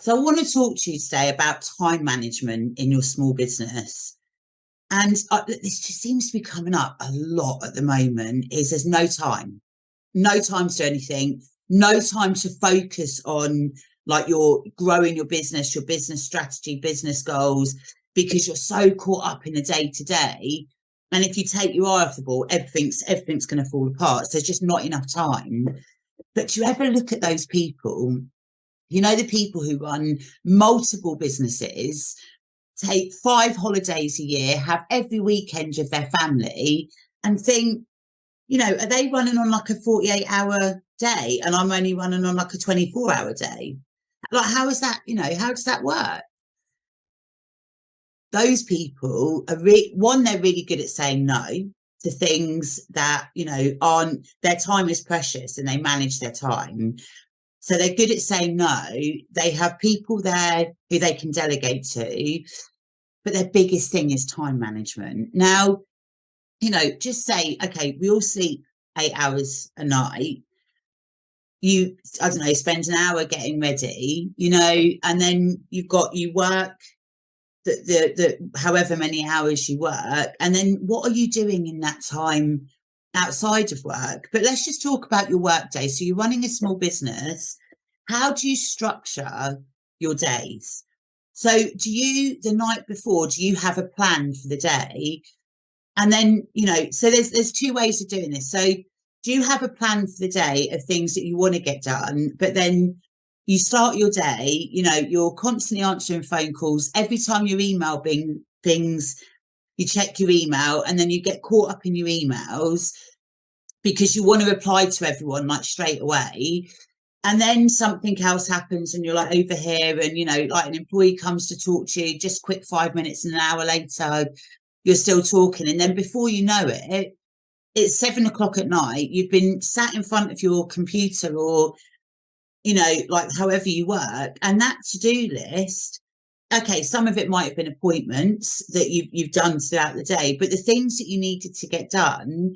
So I want to talk to you today about time management in your small business. And this just seems to be coming up a lot at the moment is there's no time to do anything, no time to focus on like your growing your business strategy, business goals, because you're so caught up in the day to day. And if you take your eye off the ball, everything's going to fall apart. So there's just not enough time. But do you ever look at those people? You know, the people who run multiple businesses, take 5 holidays a year, have every weekend with their family, and think, are they running on like a 48-hour day and I'm only running on like a 24-hour day? Like, how is that, how does that work? Those people are they're really good at saying no to things that, aren't, their time is precious and they manage their time. So they're good at saying no. They have people there who they can delegate to, but their biggest thing is time management. Now, just say, okay, we all sleep 8 hours a night. I don't know, spend an hour getting ready, and then you work the however many hours you work. And then what are you doing in that time outside of work? But let's just talk about your work day. So you're running a small business. How do you structure your days? So the night before, do you have a plan for the day? And then, so there's two ways of doing this. So do you have a plan for the day of things that you want to get done? But then you start your day, you're constantly answering phone calls. Every time your email bings, you check your email, and then you get caught up in your emails because you want to reply to everyone like straight away. And then something else happens and you're like over here and, like an employee comes to talk to you, just quick 5 minutes, and an hour later, you're still talking. And then before you know it, it's 7 o'clock at night. You've been sat in front of your computer or, like however you work. And that to-do list, okay, some of it might have been appointments that you've done throughout the day, but the things that you needed to get done,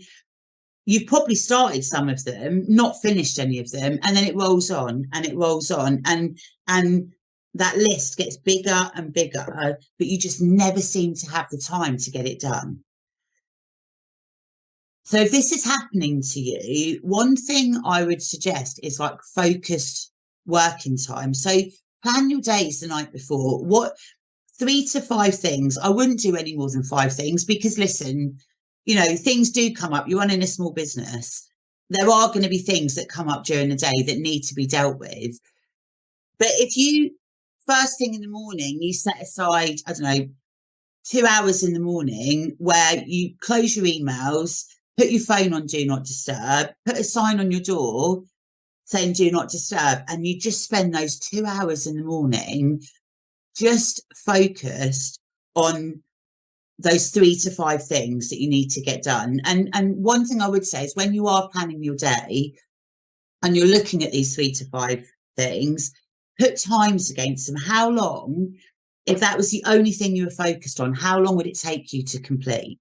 you've probably started some of them, not finished any of them, and then it rolls on and it rolls on, and that list gets bigger and bigger, but you just never seem to have the time to get it done. So if this is happening to you, one thing I would suggest is like focused working time. So plan your days the night before. What 3 to 5 things? I wouldn't do any more than 5 things, because listen, things do come up. You're running a small business. There are going to be things that come up during the day that need to be dealt with. But if you, first thing in the morning, you set aside, I don't know, 2 hours in the morning where you close your emails, put your phone on do not disturb, put a sign on your door saying do not disturb, and you just spend those 2 hours in the morning just focused on those 3 to 5 things that you need to get done. And one thing I would say is, when you are planning your day and you're looking at these 3 to 5 things, put times against them. How long, if that was the only thing you were focused on, how long would it take you to complete?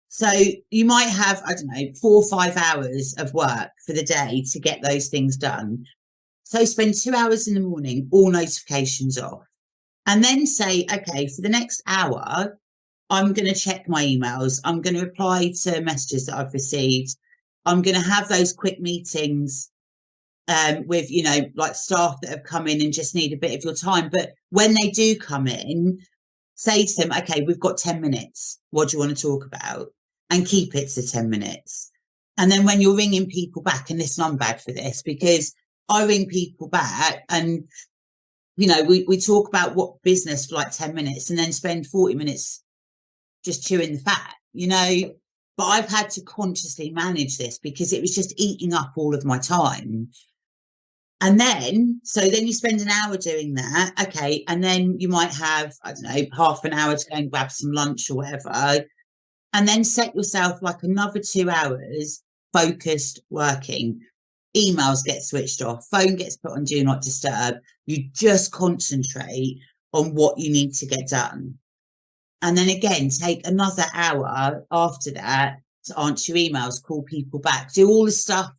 So you might have, I don't know, 4 or 5 hours of work for the day to get those things done. So spend 2 hours in the morning, all notifications off. And then say, okay, for the next hour, I'm going to check my emails. I'm going to reply to messages that I've received. I'm going to have those quick meetings with, like staff that have come in and just need a bit of your time. But when they do come in, say to them, okay, we've got 10 minutes. What do you want to talk about? And keep it to 10 minutes. And then when you're ringing people back, and listen, I'm bad for this because I ring people back and, we talk about what business for like 10 minutes and then spend 40 minutes just chewing the fat, but I've had to consciously manage this because it was just eating up all of my time. And then you spend an hour doing that. Okay. And then you might have, I don't know, half an hour to go and grab some lunch or whatever. And then set yourself like another 2 hours focused working. Emails get switched off. Phone gets put on do not disturb. You just concentrate on what you need to get done. And then again, take another hour after that to answer your emails, call people back, do all the stuff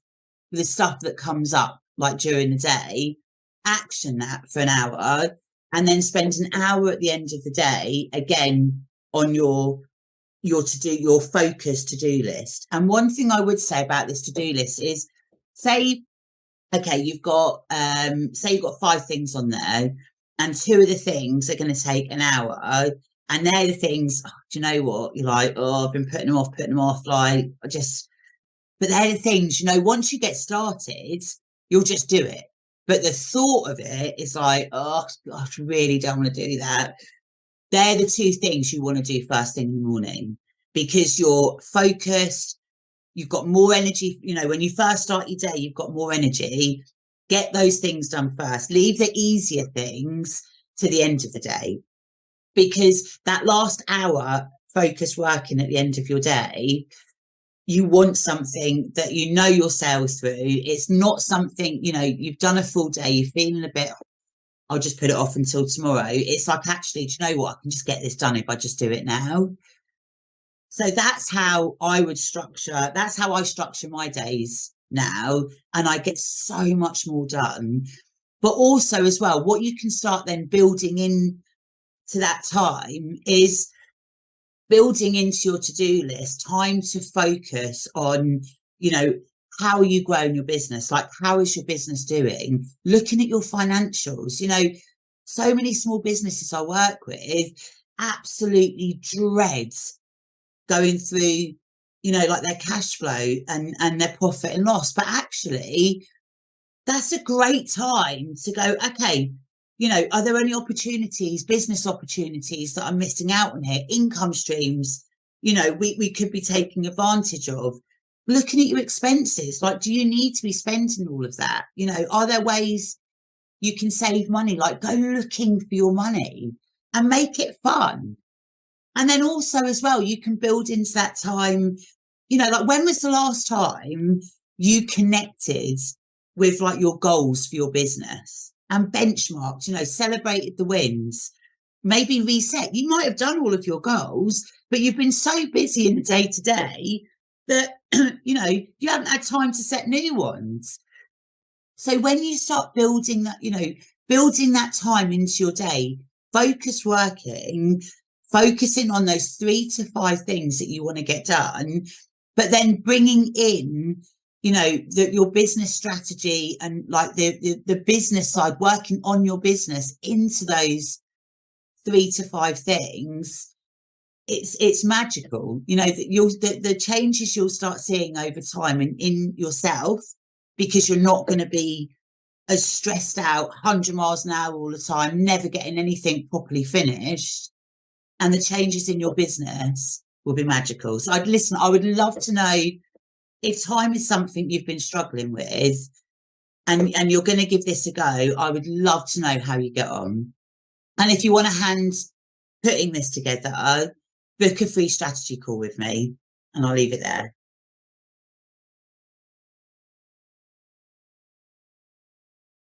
that comes up like during the day. action that for an hour, and then spend an hour at the end of the day again on your focused to-do list. And one thing I would say about this to-do list is, say, okay, you've got 5 things on there, and 2 of the things are going to take an hour, and they're the things, do you know what, you're like, I've been putting them off, like, but they're the things, once you get started, you'll just do it. But the thought of it is like, I really don't want to do that. They're the 2 things you want to do first thing in the morning, because you're focused, you've got more energy. When you first start your day, you've got more energy. Get those things done first. Leave the easier things to the end of the day, because that last hour focused working at the end of your day, you want something that you'll sail through. It's not something, you've done a full day, you're feeling a bit, I'll just put it off until tomorrow. It's like, actually, do you know what? I can just get this done if I just do it now. So that's how I structure my days now. And I get so much more done. But also as well, what you can start then building in to that time is building into your to-do list time to focus on, how are you growing your business? Like, how is your business doing? Looking at your financials. So many small businesses I work with absolutely dreads going through, like their cash flow and their profit and loss. But actually, that's a great time to go, okay, are there any business opportunities that I'm missing out on here? Income streams, we could be taking advantage of. Looking at your expenses, like, do you need to be spending all of that? Are there ways you can save money? Like, go looking for your money and make it fun. And then also as well, you can build into that time, like, when was the last time you connected with like your goals for your business and benchmarked, celebrated the wins, maybe reset? You might have done all of your goals, but you've been so busy in the day to day that, you haven't had time to set new ones. So when you start building that time into your day, focusing on those 3 to 5 things that you want to get done, but then bringing in, your business strategy and like the business side, working on your business into those 3 to 5 things, it's magical. The changes you'll start seeing over time in yourself, because you're not going to be as stressed out, 100 miles an hour all the time, never getting anything properly finished. And the changes in your business will be magical. So I would love to know if time is something you've been struggling with and you're going to give this a go. I would love to know how you get on. And if you want a hand putting this together, book a free strategy call with me, and I'll leave it there.